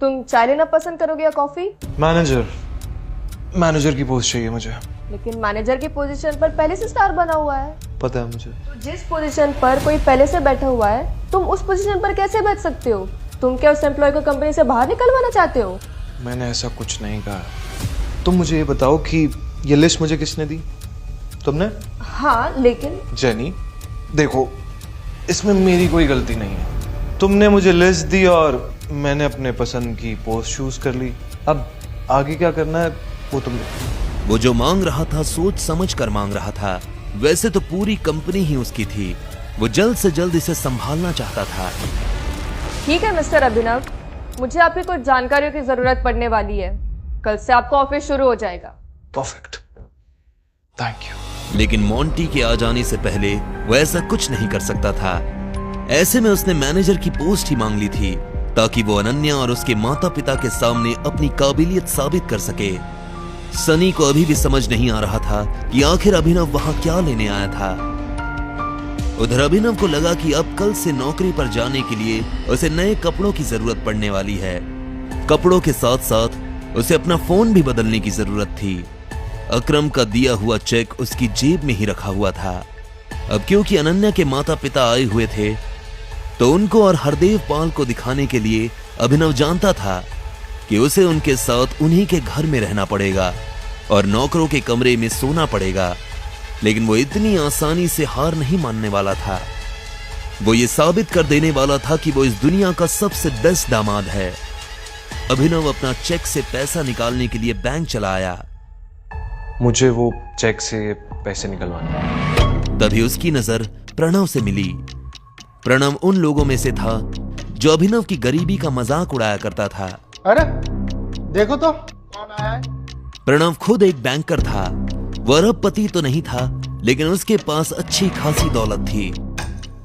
तुम चाय लेना पसंद करोगे या कॉफी? मैनेजर की पोस्ट चाहिए मुझे। लेकिन मैनेजर की पोजीशन पर पहले से स्टार बना हुआ है। पता है मुझे। तो जिस पोजीशन पर कोई पहले से बैठा हुआ है, तुम उस पोजीशन पर कैसे बैठ सकते हो? तुम क्या उस एम्प्लॉय को कंपनी से बाहर निकलवाना चाहते हो? मैंने ऐसा कुछ नहीं कहा। तुम मुझे ये बताओ कि ये लिस्ट मुझे किसने दी? तुमने? हाँ, लेकिन जेनी, देखो इसमें मेरी कोई गलती नहीं है। तुमने मुझे लिस्ट दी और मैंने अपने पसंद की पोस्ट चूज कर ली। अब आगे क्या करना है वो तुम। वो जो मांग रहा था सोच समझ कर मांग रहा था। वैसे तो पूरी कंपनी ही उसकी थी। वो जल्द से जल्द इसे संभालना चाहता था। ठीक है मिस्टर अभिनव, मुझे आपकी कुछ जानकारियों की जरूरत पड़ने वाली है। कल से आपका ऑफिस शुरू हो जाएगा। Perfect, thank you. लेकिन मोंटी के आ जाने से पहले वो ऐसा कुछ नहीं कर सकता था। ऐसे में उसने मैनेजर की पोस्ट ही मांग ली थी ताकि वो अनन्या और उसके माता पिता के सामने अपनी काबिलियत साबित कर सके। सनी को अभी भी समझ नहीं आ रहा था कि आखिर अभिनव वहां क्या लेने आया था। उधर अभिनव को लगा कि अब कल से नौकरी पर जाने के लिए उसे नए कपड़ों की जरूरत पड़ने वाली है। कपड़ों के साथ साथ उसे अपना फोन भी बदलने की जरूरत थी। अकरम का दिया हुआ चेक उसकी जेब में ही रखा हुआ था। अब क्योंकि अनन्या के माता पिता आए हुए थे तो उनको और हरदेव पाल को दिखाने के लिए अभिनव जानता था कि उसे उनके साथ उन्हीं के घर में रहना पड़ेगा और नौकरों के कमरे में सोना पड़ेगा। लेकिन वो इतनी आसानी से हार नहीं मानने वाला था। वो ये साबित कर देने वाला था कि वो इस दुनिया का सबसे बेस्ट दामाद है। अभिनव अपना चेक से पैसा निकालने के लिए बैंक चला आया। मुझे वो चेक से पैसे निकलवाने। तभी उसकी नजर प्रणव से मिली। प्रणव उन लोगों में से था जो अभिनव की गरीबी का मजाक उड़ाया करता था। अरे देखो तो कौन आया है। प्रणव खुद एक बैंकर था। वह अरबपति तो नहीं था लेकिन उसके पास अच्छी खासी दौलत थी।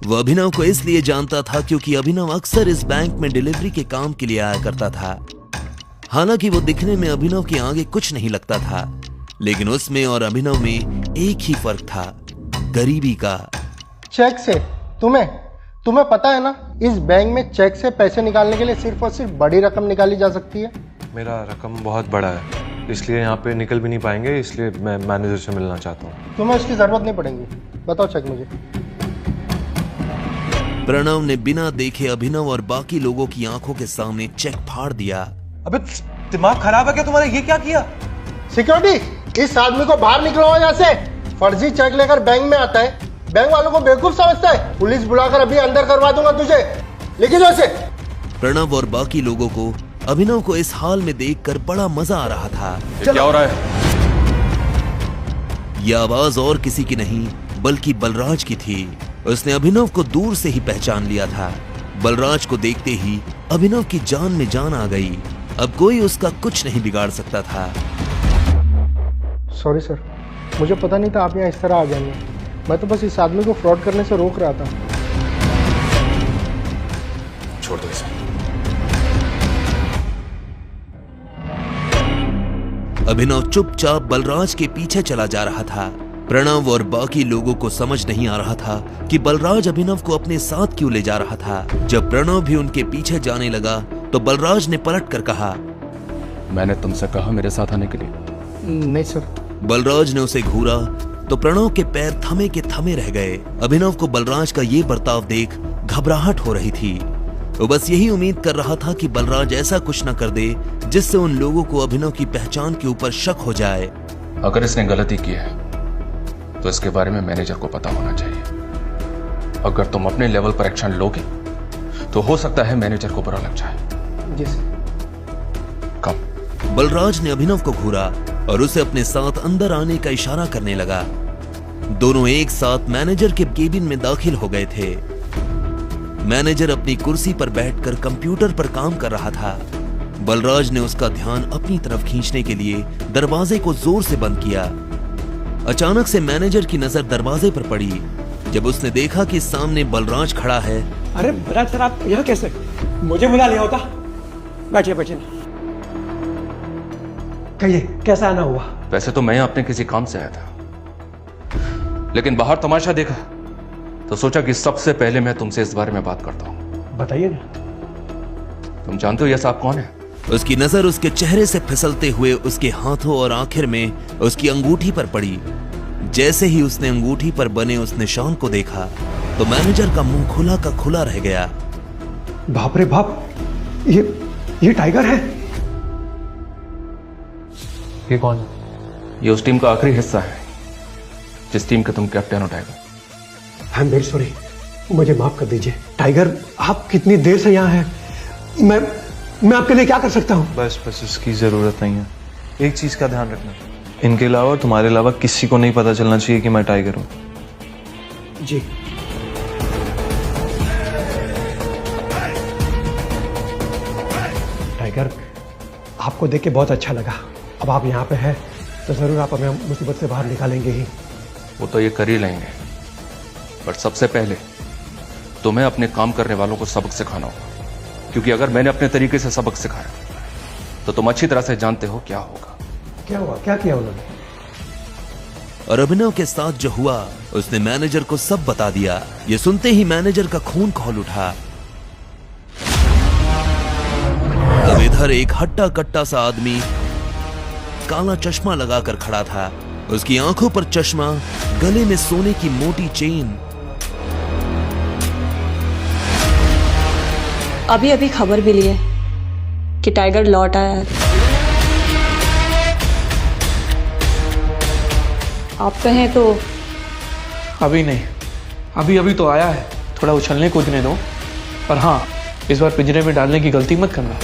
वह अभिनव को इसलिए जानता था क्योंकि अभिनव अक्सर इस बैंक में डिलीवरी के काम के लिए आया करता था। हालांकि वो दिखने में अभिनव के आगे कुछ नहीं लगता था, लेकिन उसमें और अभिनव में एक ही फर्क था, गरीबी का। चेक से तुम्हें पता है ना, इस बैंक में चेक से पैसे निकालने के लिए सिर्फ और सिर्फ बड़ी रकम निकाली जा सकती है। मेरा रकम बहुत बड़ा है इसलिए यहाँ पे निकल भी नहीं पाएंगे, इसलिए मैं मैनेजर से मिलना चाहता हूँ। तुम्हें उसकी जरूरत नहीं पड़ेगी। बताओ चेक मुझे। प्रणव ने बिना देखे अभिनव और बाकी लोगों की आंखों के सामने चेक फाड़ दिया। अबे दिमाग खराब है क्या तुम्हारा? ये क्या किया? सिक्योरिटी, इस आदमी को बाहर निकलवाओ यहाँ से। फर्जी चेक लेकर बैंक में आता है, बैंक वालों को बेवकूफ समझता है। पुलिस बुलाकर अभी अंदर करवा दूंगा तुझे। लेकिन जैसे प्रणव और बाकी लोगों को अभिनव को इस हाल में देखकर बड़ा मजा आ रहा था। क्या हो रहा है? यह आवाज और किसी की नहीं बल्कि बलराज की थी। उसने अभिनव को दूर से ही पहचान लिया था। बलराज को देखते ही अभिनव की जान में जान आ गई। अब कोई उसका कुछ नहीं बिगाड़ सकता था। सॉरी सर, मुझे पता नहीं था आप यहाँ इस तरह आ जाएंगे। मैं तो बस इस आदमी को फ्रॉड करने से रोक रहा था। छोड़ दो इसे। अभिनव चुपचाप बलराज के पीछे चला जा रहा था। प्रणव और बाकी लोगों को समझ नहीं आ रहा था कि बलराज अभिनव को अपने साथ क्यों ले जा रहा था। जब प्रणव भी उनके पीछे जाने लगा तो बलराज ने पलट कर कहा, मैंने तुमसे कहा मेरे साथ आने के लिए। नहीं सर। बलराज ने उसे घूरा तो प्रणव के पैर थमे के थमे रह गए। अभिनव को बलराज का ये बर्ताव देख घबराहट हो रही थी। वो बस यही उम्मीद कर रहा था कि बलराज ऐसा कुछ न कर दे जिससे उन लोगों को अभिनव की पहचान के ऊपर शक हो जाए। अगर इसने गलती की है तो इसके बारे में मैनेजर को पता होना चाहिए। अगर तुम अपने लेवल पर एक्शन लोगे तो हो सकता है मैनेजर को बुरा लग जाए। जी सर। कम। बलराज ने अभिनव को घूरा और उसे अपने साथ अंदर आने का इशारा करने लगा। दोनों एक साथ मैनेजर के केबिन में दाखिल हो गए थे। मैनेजर अपनी कुर्सी पर बैठकर कंप्यूटर पर काम कर रहा था। बलराज ने उसका ध्यान अपनी तरफ खींचने के लिए दरवाजे को जोर से बंद किया। अचानक से मैनेजर की नजर दरवाजे पर पड़ी। जब उसने देखा कि सामने बलराज खड़ा है। अरे बलराज सर, आप यहाँ कैसे? मुझे बुला लिया होता। बैठिए बैठिए। कहिए कैसा आना हुआ? वैसे तो मैं अपने किसी काम से आया था, लेकिन बाहर तमाशा देखा तो सोचा कि सबसे पहले मैं तुमसे इस बारे में बात करता हूं। बताइए ना। तुम जानते हो यह साहब कौन है? उसकी नजर उसके चेहरे से फिसलते हुए उसके हाथों और आखिर में उसकी अंगूठी पर पड़ी। जैसे ही उसने अंगूठी पर बने उस निशान को देखा तो मैनेजर का मुंह खुला का खुला रह गया। बाप रे बाप, ये टाइगर है। ये कौन है? ये उस टीम का आखिरी हिस्सा है जिस टीम के तुम कैप्टन हो tiger. I am very sorry, मुझे माफ कर दीजिए। टाइगर, आप कितनी देर से यहाँ हैं? मैं आपके लिए क्या कर सकता हूँ? बस इसकी जरूरत नहीं है। एक चीज का ध्यान रखना, इनके अलावा और तुम्हारे अलावा किसी को नहीं पता चलना चाहिए कि मैं टाइगर हूँ। जी। टाइगर, आपको देख के बहुत अच्छा लगा। अब आप यहाँ पे हैं तो जरूर आप हमें मुसीबत से बाहर निकालेंगे ही। वो तो ये कर ही लेंगे, पर सबसे पहले तुम्हें अपने काम करने वालों को सबक सिखाना होगा, क्योंकि अगर मैंने अपने तरीके से सबक सिखाया तो तुम अच्छी तरह से जानते हो क्या होगा। क्या हुआ? क्या किया उन्होंने? और अभिनव के साथ जो हुआ उसने मैनेजर को सब बता दिया। ये सुनते ही मैनेजर का खून खौल उठा। अब इधर एक हट्टा कट्टा सा आदमी काला चश्मा लगाकर खड़ा था। उसकी आंखों पर चश्मा, गले में सोने की मोटी चेन। अभी अभी खबर मिली है कि टाइगर लौट आया है। आप कहें तो। अभी नहीं, अभी तो आया है। थोड़ा उछलने कूदने दो, पर हाँ, इस बार पिंजरे में डालने की गलती मत करना।